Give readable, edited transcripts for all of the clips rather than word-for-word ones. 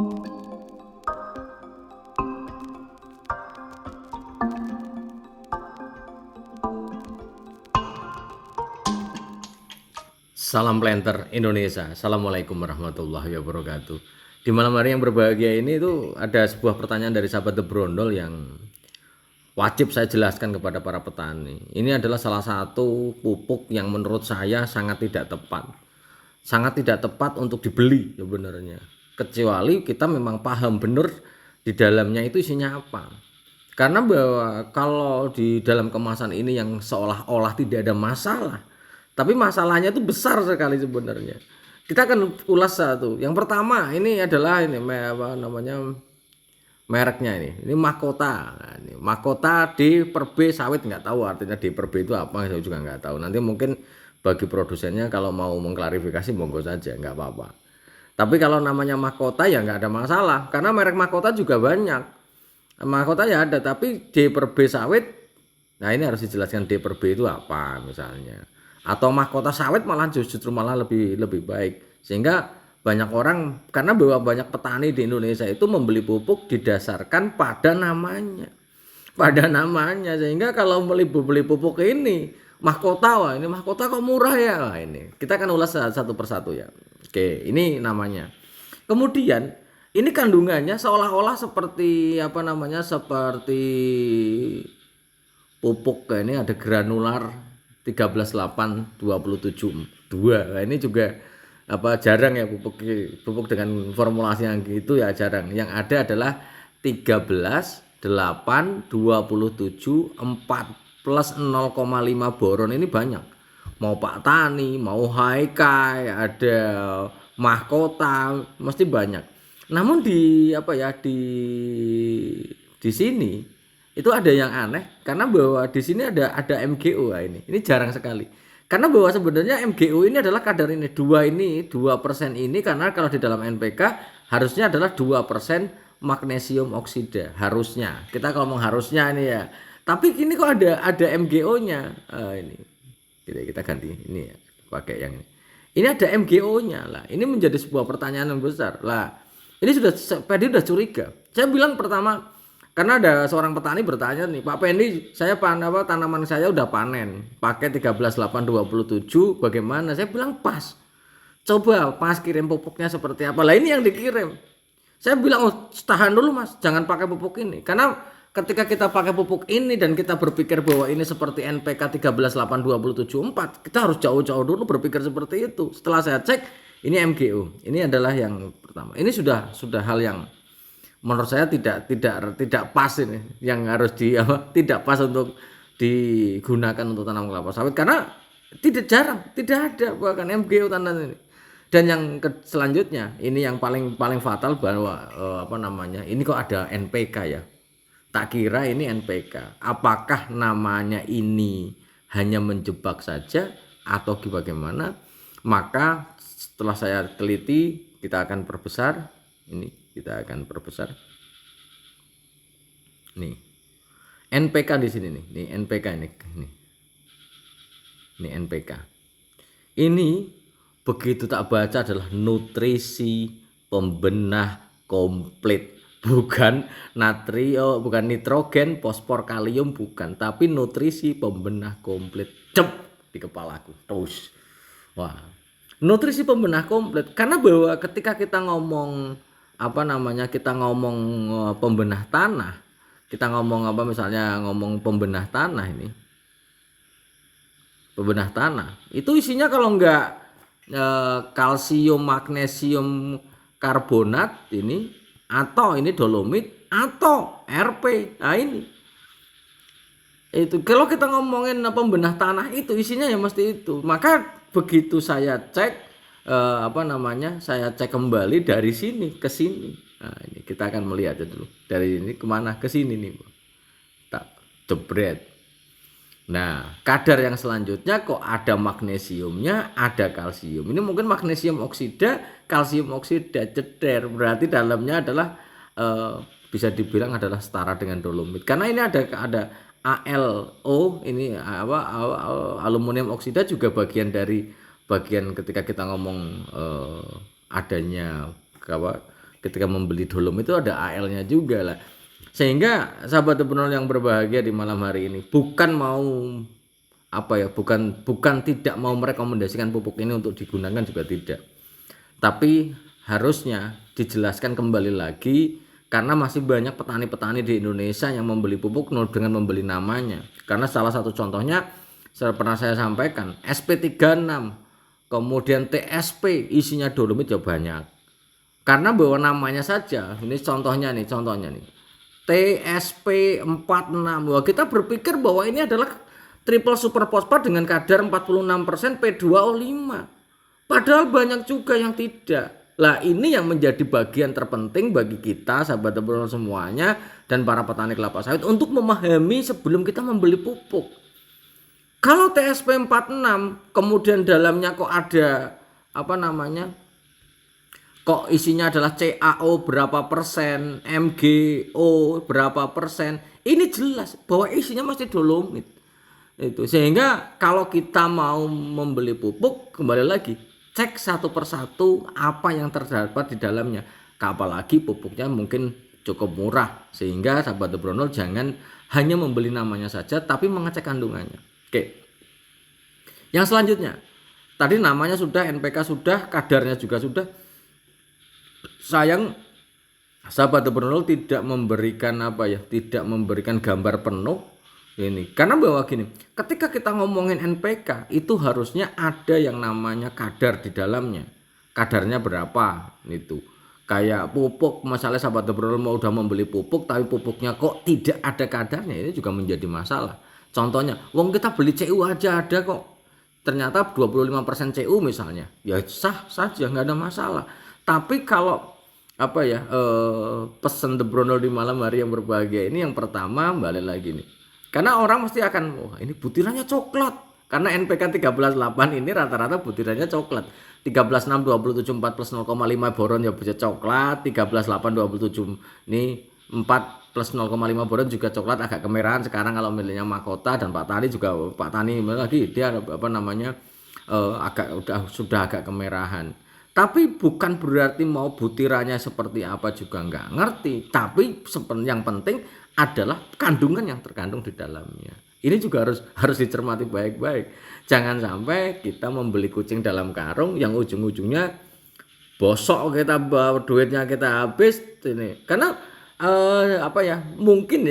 Salam planter Indonesia. Assalamualaikum warahmatullahi wabarakatuh. Di malam hari yang berbahagia ini itu ada sebuah pertanyaan dari sahabat The Brondol yang wajib saya jelaskan kepada para petani. Ini adalah salah satu pupuk yang menurut saya sangat tidak tepat. Sangat tidak tepat untuk dibeli sebenarnya. Kecuali kita memang paham benar di dalamnya itu isinya apa. Karena bahwa kalau di dalam kemasan ini yang seolah-olah tidak ada masalah, tapi masalahnya itu besar sekali sebenarnya. Kita akan ulas satu. Yang pertama ini adalah ini apa namanya mereknya ini. Ini Mahkota. Nah, ini Mahkota D per B sawit, nggak tahu artinya D per B itu apa, saya juga nggak tahu. Nanti mungkin bagi produsennya kalau mau mengklarifikasi monggo saja, nggak apa-apa. Tapi kalau namanya Mahkota ya nggak ada masalah karena merek Mahkota juga banyak. Mahkota ya ada, tapi D per B sawit, nah ini harus dijelaskan D per B itu apa misalnya. Atau Mahkota sawit malah justru malah lebih baik. Sehingga banyak orang, karena bahwa banyak petani di Indonesia itu membeli pupuk didasarkan pada namanya. Pada namanya, sehingga kalau beli pupuk ini Mahkota, wah ini Mahkota kok murah ya. Wah ini kita akan ulas satu persatu ya. Oke, ini namanya. Kemudian ini kandungannya seolah-olah seperti apa namanya, seperti pupuk ini ada granular 13,8,27,2. Nah, ini juga apa jarang ya pupuk dengan formulasi yang gitu ya, jarang. Yang ada adalah 13,8,27,4 plus 0,5 boron. Ini banyak. Mau Pak Tani, mau Haikai, ada Mahkota, mesti banyak. Namun di apa ya di sini itu ada yang aneh karena bahwa di sini ada MGO. Nah, ini jarang sekali. Karena bahwa sebenarnya MGO ini adalah kadar ini 2% ini karena kalau di dalam NPK harusnya adalah 2% magnesium oksida harusnya. Kita kalau ngomong harusnya ini ya. Tapi ini kok ada MGO-nya. Ini kita ganti ini ya, pakai yang ini. Ini ada MGO-nya lah. Ini menjadi sebuah pertanyaan yang besar. Lah, ini Pedi sudah curiga. Saya bilang pertama, karena ada seorang petani bertanya nih, Pak Pendi, saya tanaman saya udah panen, pakai 13,8,27, bagaimana? Saya bilang pas. Coba Mas kirim pupuknya seperti apa? Lah ini yang dikirim. Saya bilang, oh tahan dulu Mas, jangan pakai pupuk ini. Karena ketika kita pakai pupuk ini dan kita berpikir bahwa ini seperti NPK 13,8,27,4, kita harus jauh-jauh dulu berpikir seperti itu. Setelah saya cek, ini MGO. Ini adalah yang pertama. Ini sudah hal yang menurut saya tidak pas ini, yang harus tidak pas untuk digunakan untuk tanam kelapa sawit karena tidak ada bahkan MGO tanda ini. Dan yang selanjutnya ini yang paling fatal bahwa apa namanya, ini kok ada NPK ya. Tak kira ini NPK. Apakah namanya ini hanya menjebak saja atau bagaimana? Maka setelah saya teliti, kita akan perbesar. Ini kita akan perbesar. Nih. NPK di sini nih. Nih NPK ini. Ini NPK. Ini begitu tak baca adalah nutrisi pembenah komplit. Bukan bukan nitrogen, fosfor, kalium, bukan, tapi nutrisi pembenah komplit. Cep di kepalaku. Terus. Wah. Nutrisi pembenah komplit karena bahwa ketika kita ngomong apa namanya, kita ngomong pembenah tanah, kita ngomong apa misalnya ngomong pembenah tanah ini. Pembenah tanah itu isinya kalau enggak kalsium, magnesium karbonat ini, atau ini dolomit atau RP. Nah ini itu kalau kita ngomongin pembenah tanah itu isinya ya mesti itu. Maka begitu saya cek saya cek kembali dari sini ke sini. Nah ini kita akan melihat dulu dari ini kemana ke sini nih, tak jebret. Nah kadar yang selanjutnya kok ada magnesiumnya, ada kalsium. Ini mungkin magnesium oksida, kalsium oksida, ceder, berarti dalamnya adalah bisa dibilang adalah setara dengan dolomit karena ini ada ALO, ini aluminium oksida juga bagian ketika kita ngomong adanya ketika membeli dolomit itu ada AL-nya juga lah. Sehingga sahabat entrepreneur yang berbahagia di malam hari ini, bukan mau bukan tidak mau merekomendasikan pupuk ini untuk digunakan, juga tidak. Tapi harusnya dijelaskan kembali lagi, karena masih banyak petani-petani di Indonesia yang membeli pupuk dengan membeli namanya. Karena salah satu contohnya pernah saya sampaikan, SP36, kemudian TSP isinya dolomit ya banyak. Karena bawa namanya saja. Ini contohnya nih. TSP46. Wah, kita berpikir bahwa ini adalah triple super fosfat dengan kadar 46% P2O5. Padahal banyak juga yang tidak. Lah, ini yang menjadi bagian terpenting bagi kita sahabat entrepreneur semuanya dan para petani kelapa sawit untuk memahami sebelum kita membeli pupuk. Kalau TSP46 kemudian dalamnya kok ada kok isinya adalah CaO berapa persen, MgO berapa persen, ini jelas bahwa isinya masih dolomit. Itu sehingga kalau kita mau membeli pupuk, kembali lagi cek satu persatu apa yang terdapat di dalamnya. Apalagi pupuknya mungkin cukup murah, sehingga sahabat entrepreneur jangan hanya membeli namanya saja tapi mengecek kandungannya. Oke. Yang selanjutnya, tadi namanya sudah, NPK sudah, kadarnya juga sudah. Sayang sahabat entrepreneur tidak memberikan tidak memberikan gambar penuh ini. Karena bahwa gini, ketika kita ngomongin NPK itu harusnya ada yang namanya kadar di dalamnya. Kadarnya berapa itu. Kayak pupuk, misalnya sahabat entrepreneur mau udah membeli pupuk tapi pupuknya kok tidak ada kadarnya, ini juga menjadi masalah. Contohnya, wong kita beli CU aja ada kok. Ternyata 25% CU misalnya. Ya sah saja, nggak ada masalah. Tapi kalau pesan entrepreneur di malam hari yang berbahagia ini, yang pertama balik lagi nih. Karena orang mesti akan, wah ini butirannya coklat. Karena NPK 13,8 ini rata-rata butirannya coklat. 13,6 27 4 plus 0,5 boron ya bisa coklat. 13,8 27 ini 4 plus 0,5 boron juga coklat agak kemerahan. Sekarang kalau milihnya Mahkota dan Pak Tani lagi dia sudah agak kemerahan. Tapi bukan berarti mau butirannya seperti apa juga nggak ngerti. Tapi yang penting adalah kandungan yang terkandung di dalamnya. Ini juga harus dicermati baik-baik. Jangan sampai kita membeli kucing dalam karung yang ujung-ujungnya bosok, kita bawa duitnya kita habis ini. Karena mungkin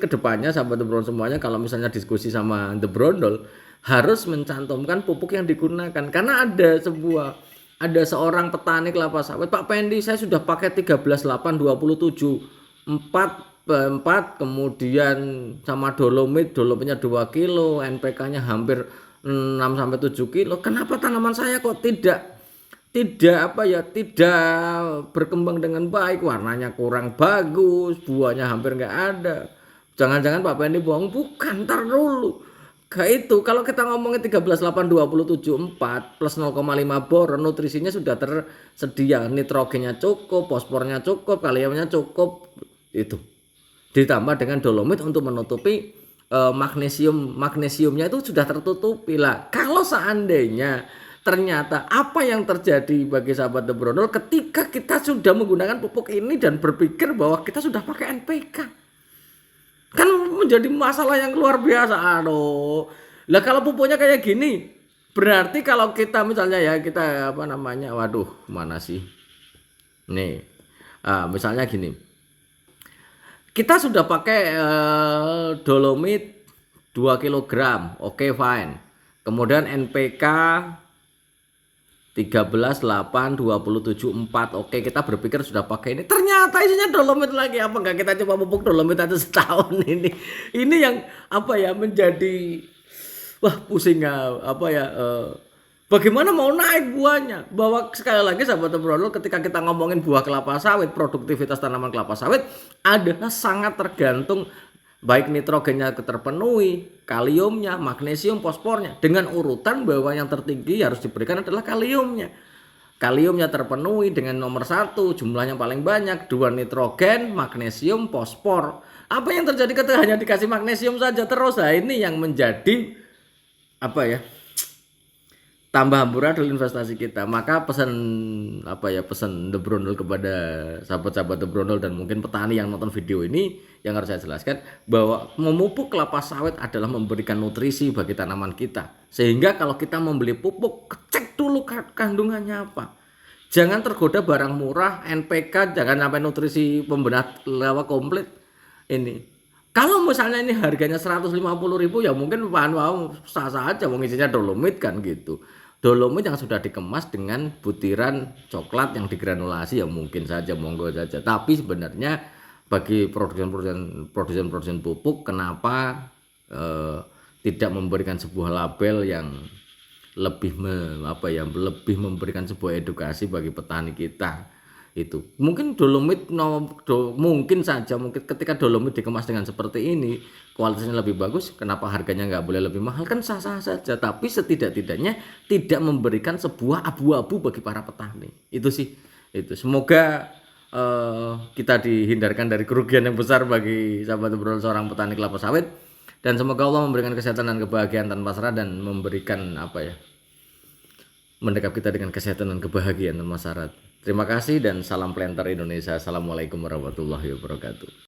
kedepannya sahabat The Brondol semuanya kalau misalnya diskusi sama The Brondol harus mencantumkan pupuk yang digunakan. Karena ada seorang petani kelapa sawit, Pak Pendi, saya sudah pakai 13,8 27 4 kemudian sama dolomitnya 2 kilo, NPK-nya hampir 6-7 kilo. Kenapa tanaman saya kok tidak berkembang dengan baik, warnanya kurang bagus, buahnya hampir nggak ada. Jangan-jangan Pak Pendi bohong? Bukan, ntar dulu. Kayak itu, kalau kita ngomongin 13,8 27 4 plus 0,5 boron, nutrisinya sudah tersedia, nitrogennya cukup, fosfornya cukup, kaliumnya cukup, itu ditambah dengan dolomit untuk menutupi magnesiumnya itu sudah tertutupi lah. Kalau seandainya ternyata apa yang terjadi bagi sahabat The Brondol ketika kita sudah menggunakan pupuk ini dan berpikir bahwa kita sudah pakai NPK, kan menjadi masalah yang luar biasa. Lah kalau pupuknya kayak gini, berarti kalau kita misalnya waduh mana sih nih, misalnya gini, kita sudah pakai dolomit 2 kg, oke, fine. Kemudian NPK 13,8 27 4, oke, kita berpikir sudah pakai ini. Ternyata isinya dolomit lagi. Apa enggak kita coba pupuk dolomit aja setahun ini? Ini yang menjadi pusing bagaimana mau naik buahnya? Bahwa sekali lagi sahabat entrepreneur, ketika kita ngomongin buah kelapa sawit, produktivitas tanaman kelapa sawit adalah sangat tergantung baik nitrogennya terpenuhi, kaliumnya, magnesium, fosfornya. Dengan urutan bahwa yang tertinggi harus diberikan adalah kaliumnya. Kaliumnya terpenuhi dengan nomor 1, jumlahnya paling banyak, 2 nitrogen, magnesium, fosfor. Apa yang terjadi ketika hanya dikasih magnesium saja terus? Nah, ini yang menjadi tambah amburadul investasi kita. Maka pesan pesan The Brondol kepada sahabat-sahabat The Brondol dan mungkin petani yang nonton video ini, yang harus saya jelaskan bahwa memupuk kelapa sawit adalah memberikan nutrisi bagi tanaman kita. Sehingga kalau kita membeli pupuk, cek dulu kandungannya apa. Jangan tergoda barang murah, NPK, jangan sampai nutrisi pembenah kelapa komplit ini. Kalau misalnya ini harganya 150.000 ya mungkin wow, sah-sah aja, mau isinya dolomit kan gitu. Dolomit yang sudah dikemas dengan butiran coklat yang digranulasi ya mungkin saja, monggo saja. Tapi sebenarnya bagi produsen pupuk, kenapa tidak memberikan sebuah label yang lebih lebih memberikan sebuah edukasi bagi petani kita. Itu mungkin dolomit mungkin ketika dolomit dikemas dengan seperti ini kualitasnya lebih bagus, kenapa harganya nggak boleh lebih mahal? Kan sah-sah saja, tapi setidak-tidaknya tidak memberikan sebuah abu-abu bagi para petani. Itu sih, itu semoga kita dihindarkan dari kerugian yang besar bagi sahabat obrol seorang petani kelapa sawit, dan semoga Allah memberikan kesehatan dan kebahagiaan tanpa syarat dan memberikan mendekap kita dengan kesehatan dan kebahagiaan tanpa syarat. Terima kasih dan salam planter Indonesia. Assalamualaikum warahmatullahi wabarakatuh.